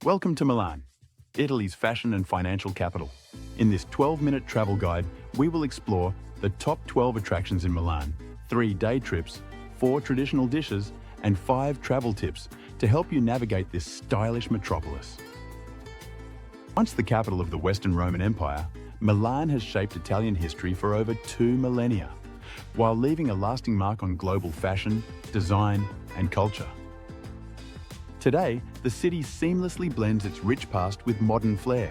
Welcome to Milan, Italy's fashion and financial capital. In this 12-minute travel guide, we will explore the top 12 attractions in Milan, 3 day trips, 4 traditional dishes, and 5 travel tips to help you navigate this stylish metropolis. Once the capital of the Western Roman Empire, Milan has shaped Italian history for over 2 millennia, while leaving a lasting mark on global fashion, design, and culture. Today, the city seamlessly blends its rich past with modern flair,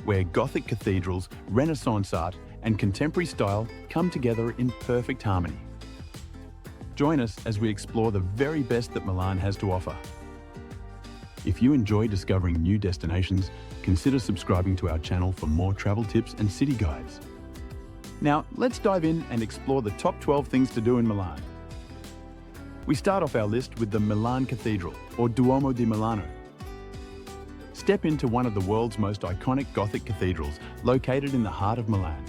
where Gothic cathedrals, Renaissance art, and contemporary style come together in perfect harmony. Join us as we explore the very best that Milan has to offer. If you enjoy discovering new destinations, consider subscribing to our channel for more travel tips and city guides. Now, let's dive in and explore the top 12 things to do in Milan. We start off our list with the Milan Cathedral, or Duomo di Milano. Step into one of the world's most iconic Gothic cathedrals, located in the heart of Milan.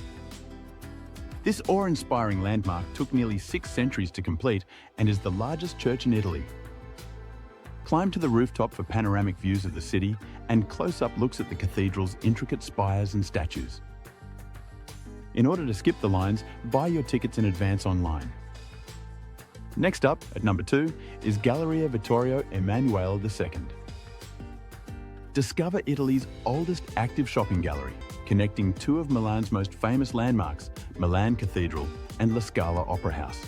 This awe-inspiring landmark took nearly 6 centuries to complete and is the largest church in Italy. Climb to the rooftop for panoramic views of the city and close-up looks at the cathedral's intricate spires and statues. In order to skip the lines, buy your tickets in advance online. Next up, at number 2, is Galleria Vittorio Emanuele II. Discover Italy's oldest active shopping gallery, connecting 2 of Milan's most famous landmarks, Milan Cathedral and La Scala Opera House.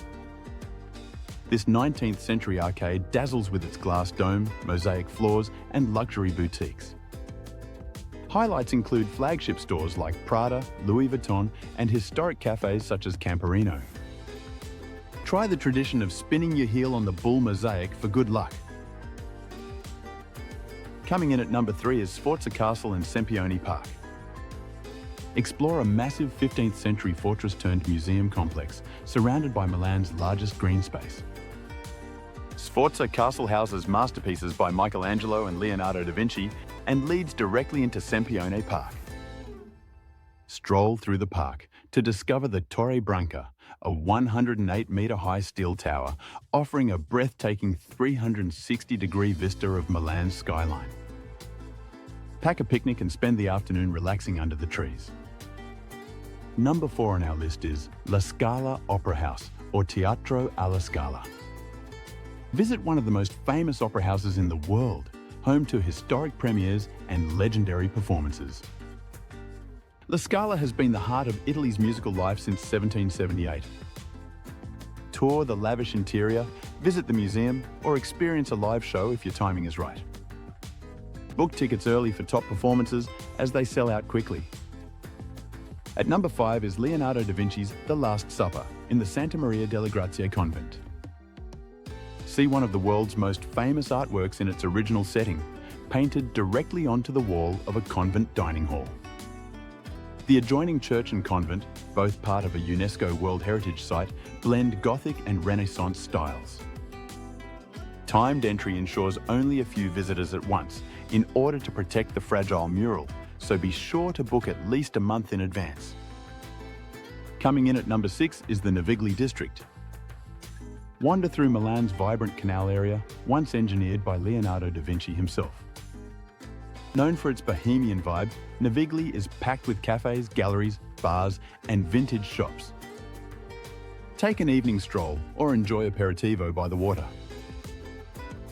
This 19th century arcade dazzles with its glass dome, mosaic floors, and luxury boutiques. Highlights include flagship stores like Prada, Louis Vuitton, and historic cafes such as Camperino. Try the tradition of spinning your heel on the bull mosaic for good luck. Coming in at number 3 is Sforza Castle and Sempione Park. Explore a massive 15th century fortress-turned-museum complex surrounded by Milan's largest green space. Sforza Castle houses masterpieces by Michelangelo and Leonardo da Vinci and leads directly into Sempione Park. Stroll through the park to discover the Torre Branca, a 108-metre-high steel tower offering a breathtaking 360-degree vista of Milan's skyline. Pack a picnic and spend the afternoon relaxing under the trees. Number 4 on our list is La Scala Opera House, or Teatro alla Scala. Visit one of the most famous opera houses in the world, home to historic premieres and legendary performances. La Scala has been the heart of Italy's musical life since 1778. Tour the lavish interior, visit the museum, or experience a live show if your timing is right. Book tickets early for top performances as they sell out quickly. At number 5 is Leonardo da Vinci's The Last Supper in the Santa Maria delle Grazie convent. See one of the world's most famous artworks in its original setting, painted directly onto the wall of a convent dining hall. The adjoining church and convent, both part of a UNESCO World Heritage Site, blend Gothic and Renaissance styles. Timed entry ensures only a few visitors at once in order to protect the fragile mural, so be sure to book at least a month in advance. Coming in at number 6 is the Navigli District. Wander through Milan's vibrant canal area, once engineered by Leonardo da Vinci himself. Known for its bohemian vibe, Navigli is packed with cafes, galleries, bars, and vintage shops. Take an evening stroll or enjoy aperitivo by the water.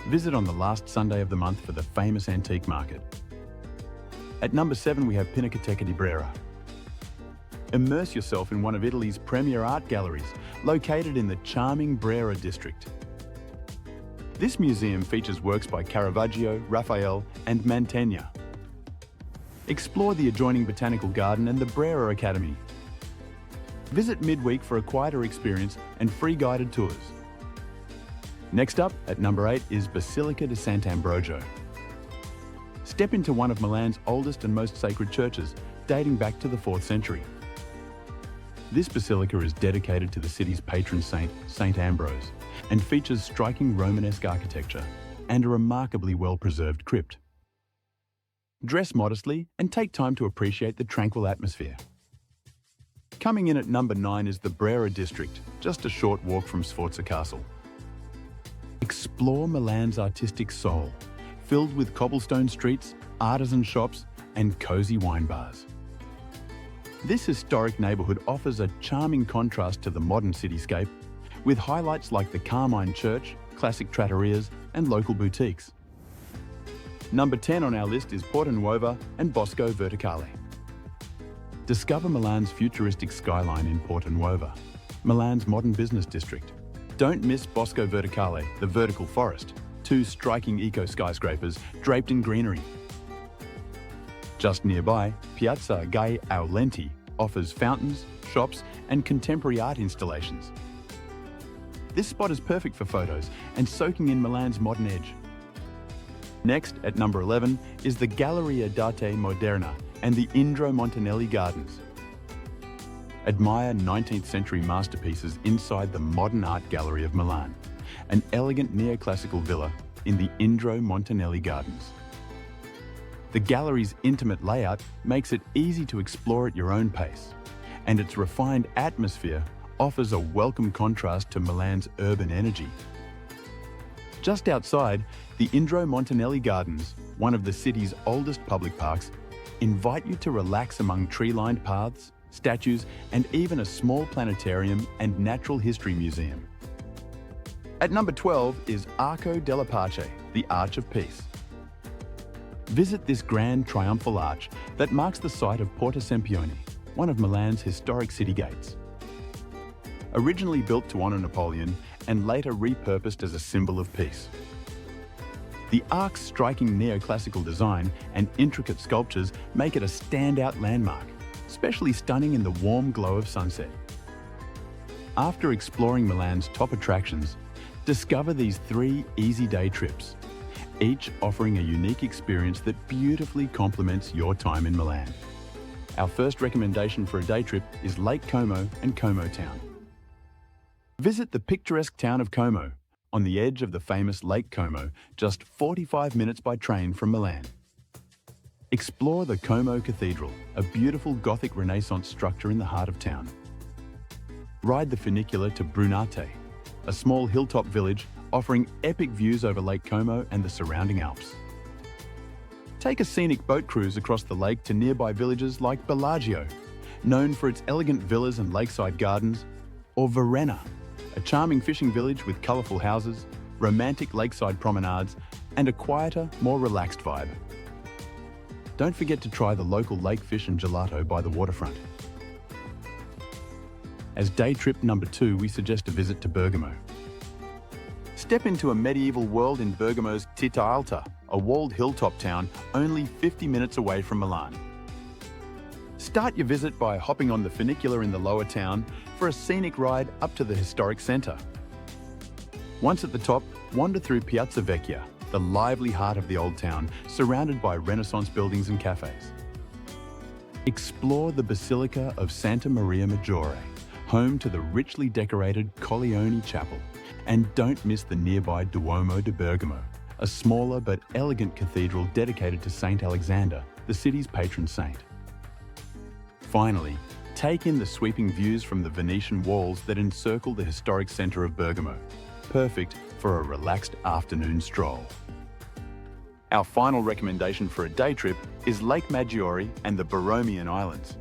Visit on the last Sunday of the month for the famous antique market. At number 7 we have Pinacoteca di Brera. Immerse yourself in one of Italy's premier art galleries, located in the charming Brera District. This museum features works by Caravaggio, Raphael, and Mantegna. Explore the adjoining botanical garden and the Brera Academy. Visit midweek for a quieter experience and free guided tours. Next up, at number 8, is Basilica di Sant'Ambrogio. Step into one of Milan's oldest and most sacred churches, dating back to the 4th century. This basilica is dedicated to the city's patron saint, Saint Ambrose, and features striking Romanesque architecture and a remarkably well-preserved crypt. Dress modestly and take time to appreciate the tranquil atmosphere. Coming in at number 9 is the Brera District, just a short walk from Sforza Castle. Explore Milan's artistic soul, filled with cobblestone streets, artisan shops, and cozy wine bars. This historic neighbourhood offers a charming contrast to the modern cityscape, with highlights like the Carmine Church, classic trattorias, and local boutiques. Number 10 on our list is Porta Nuova and Bosco Verticale. Discover Milan's futuristic skyline in Porta Nuova, Milan's modern business district. Don't miss Bosco Verticale, the vertical forest, two striking eco-skyscrapers draped in greenery. Just nearby, Piazza Gai Aulenti offers fountains, shops, and contemporary art installations. This spot is perfect for photos and soaking in Milan's modern edge. Next, at number 11, is the Galleria d'Arte Moderna and the Indro Montanelli Gardens. Admire 19th century masterpieces inside the modern art gallery of Milan, an elegant neoclassical villa in the Indro Montanelli Gardens. The gallery's intimate layout makes it easy to explore at your own pace, and its refined atmosphere offers a welcome contrast to Milan's urban energy. Just outside, the Indro Montanelli Gardens, one of the city's oldest public parks, invite you to relax among tree-lined paths, statues, and even a small planetarium and natural history museum. At number 12 is Arco della Pace, the Arch of Peace. Visit this grand triumphal arch that marks the site of Porta Sempione, one of Milan's historic city gates. Originally built to honour Napoleon and later repurposed as a symbol of peace. The arc's striking neoclassical design and intricate sculptures make it a standout landmark, especially stunning in the warm glow of sunset. After exploring Milan's top attractions, discover these 3 easy day trips, each offering a unique experience that beautifully complements your time in Milan. Our first recommendation for a day trip is Lake Como and Como Town. Visit the picturesque town of Como, on the edge of the famous Lake Como, just 45 minutes by train from Milan. Explore the Como Cathedral, a beautiful Gothic Renaissance structure in the heart of town. Ride the funicular to Brunate, a small hilltop village offering epic views over Lake Como and the surrounding Alps. Take a scenic boat cruise across the lake to nearby villages like Bellagio, known for its elegant villas and lakeside gardens, or Varenna, a charming fishing village with colourful houses, romantic lakeside promenades, and a quieter, more relaxed vibe. Don't forget to try the local lake fish and gelato by the waterfront. As day trip number 2, we suggest a visit to Bergamo. Step into a medieval world in Bergamo's Città Alta, a walled hilltop town only 50 minutes away from Milan. Start your visit by hopping on the funicular in the lower town for a scenic ride up to the historic centre. Once at the top, wander through Piazza Vecchia, the lively heart of the old town, surrounded by Renaissance buildings and cafes. Explore the Basilica of Santa Maria Maggiore, home to the richly decorated Colleoni Chapel, and don't miss the nearby Duomo di Bergamo, a smaller but elegant cathedral dedicated to Saint Alexander, the city's patron saint. Finally, take in the sweeping views from the Venetian walls that encircle the historic centre of Bergamo, perfect for a relaxed afternoon stroll. Our final recommendation for a day trip is Lake Maggiore and the Borromean Islands.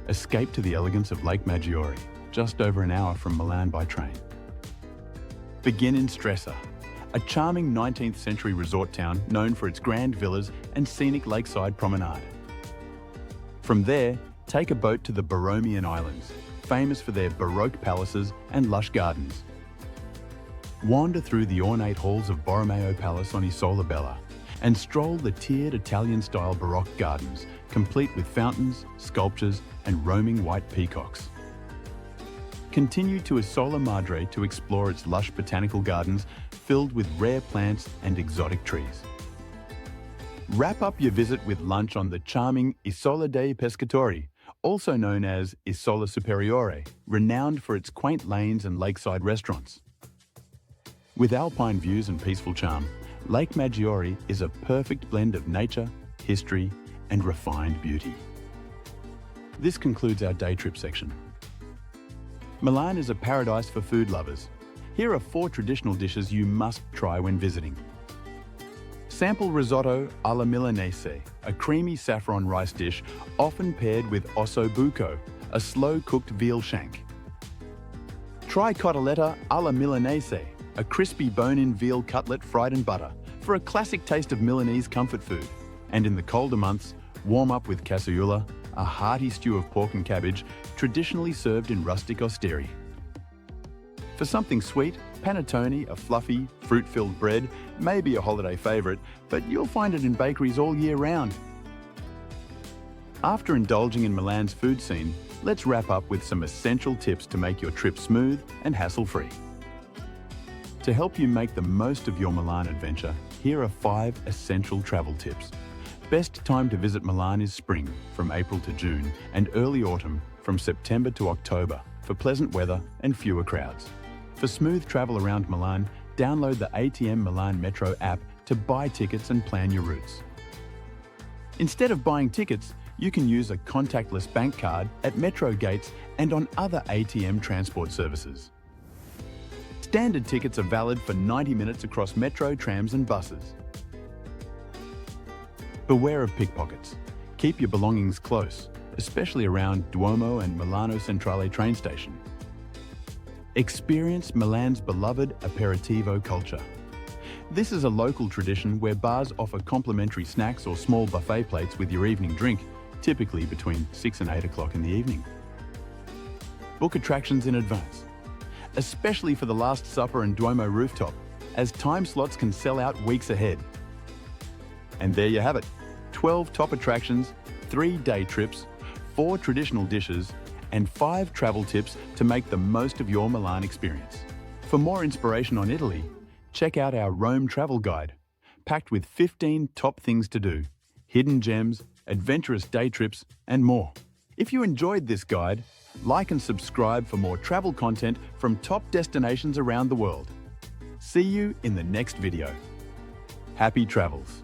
Escape to the elegance of Lake Maggiore, just over an hour from Milan by train. Begin in Sforza, a charming 19th century resort town known for its grand villas and scenic lakeside promenade. From there, take a boat to the Borromean Islands, famous for their Baroque palaces and lush gardens. Wander through the ornate halls of Borromeo Palace on Isola Bella and stroll the tiered Italian-style Baroque gardens, complete with fountains, sculptures, and roaming white peacocks. Continue to Isola Madre to explore its lush botanical gardens filled with rare plants and exotic trees. Wrap up your visit with lunch on the charming Isola dei Pescatori, also known as Isola Superiore, renowned for its quaint lanes and lakeside restaurants. With alpine views and peaceful charm, Lake Maggiore is a perfect blend of nature, history, and refined beauty. This concludes our day trip section. Milan is a paradise for food lovers. Here are 4 traditional dishes you must try when visiting. Sample risotto alla Milanese, a creamy saffron rice dish often paired with osso buco, a slow-cooked veal shank. Try cotoletta alla Milanese, a crispy bone-in veal cutlet fried in butter, for a classic taste of Milanese comfort food. And in the colder months, warm up with casseula, a hearty stew of pork and cabbage traditionally served in rustic osterie. For something sweet, panettone, a fluffy, fruit-filled bread, may be a holiday favourite, but you'll find it in bakeries all year round. After indulging in Milan's food scene, let's wrap up with some essential tips to make your trip smooth and hassle-free. To help you make the most of your Milan adventure, here are 5 essential travel tips. Best time to visit Milan is spring, from April to June, and early autumn, from September to October, for pleasant weather and fewer crowds. For smooth travel around Milan, download the ATM Milan Metro app to buy tickets and plan your routes. Instead of buying tickets, you can use a contactless bank card at metro gates and on other ATM transport services. Standard tickets are valid for 90 minutes across metro, trams and buses. Beware of pickpockets. Keep your belongings close, especially around Duomo and Milano Centrale train station. Experience Milan's beloved aperitivo culture. This is a local tradition where bars offer complimentary snacks or small buffet plates with your evening drink, typically between 6 and 8 o'clock in the evening. Book attractions in advance, especially for the Last Supper and Duomo rooftop, as time slots can sell out weeks ahead. And there you have it, 12 top attractions, 3 day trips, 4 traditional dishes, and 5 travel tips to make the most of your Milan experience. For more inspiration on Italy, check out our Rome travel guide, packed with 15 top things to do, hidden gems, adventurous day trips, and more. If you enjoyed this guide, like and subscribe for more travel content from top destinations around the world. See you in the next video. Happy travels!